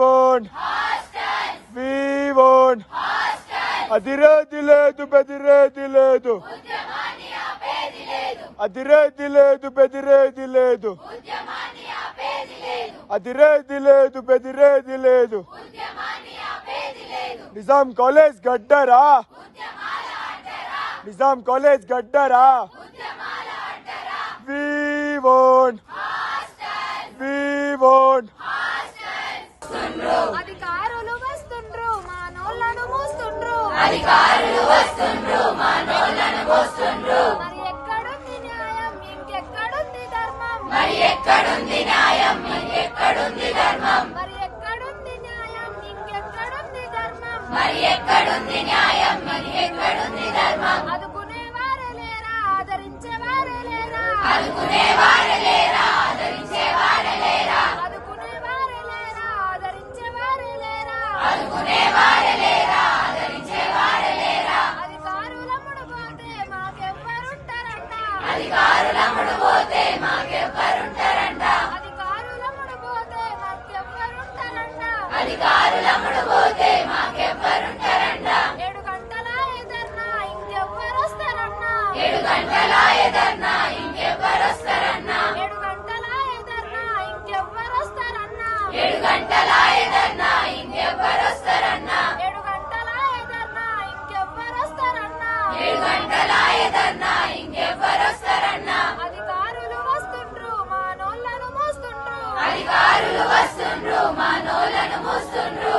won't. We won't. అదిరేది లేదు బెదిరేది లేదు. అదిరేది లేదు బెదిరేది లేదు. అదిరేది లేదు బెదిరేది లేదు. నిజాం కాలేజ్ గడ్డరా. నిజాం కాలేజ్ గడ్డరా. We won't. We won't. అధికారులు వస్తుండ్రు మానోళ్ళను మోస్తుండ్రు. అధికారులు వస్తుండ్రు మానోళ్ళను మోస్తుండ్రు. మరి ఎక్కడుంది న్యాయం ఇంకెక్కడుంది ధర్మం. మరి ఎక్కడుంది న్యాయం ఇంకెక్కడుంది ధర్మం. మరి ఎక్కడుంది న్యాయం ఇంకెక్కడుంది ధర్మం. మరి ఎక్కడుంది న్యాయం ఇంకెక్కడుంది ధర్మం. అదుకునే వారే లేరా ఆదరించే వారే లేరా. అనుకునే వారే లేరా ఆదరించే వారే లేరా. అదుకునే వారే లేరా ఆదరించే వారే లేరా. అనుకునే వారే లేరా ఆదరించే వారే లేరా. అధికారులముడు పోతే మాకెవ్వరుంటారంట. అధికారులముడు పోతే మాకెవ్వరుంటారంట. అధికారులముడు పోతే మాకెవ్వరుంటారంట. అధికారులముడు పోతే మాకెవ్వరుంటారంట. 7 గంటల ఎదర్నా ఇంకెవ్వరొస్తారన్నా. 7 గంటల ఎదర్నా ఇంకెవ్వరొస్తారన్నా. 7 గంటల ఎదర్నా ఇంకెవ్వరొస్తారన్నా. 7 గంటల ఎదర్నా ఇంకెవ్వరొస్తారన్నా. 7 గంటల ఎదర్నా ఇంకెవ్వరొస్తారన్నా. 7 గంటల ఎదర్నా ఇంకెవ్వరొస్తారన్నా. అధికారులు వస్తుండ్రు మానోళ్ళను మోస్తుండ్రు. అధికారులు వస్తుండ్రు మానోళ్ళను మోస్తుండ్రు.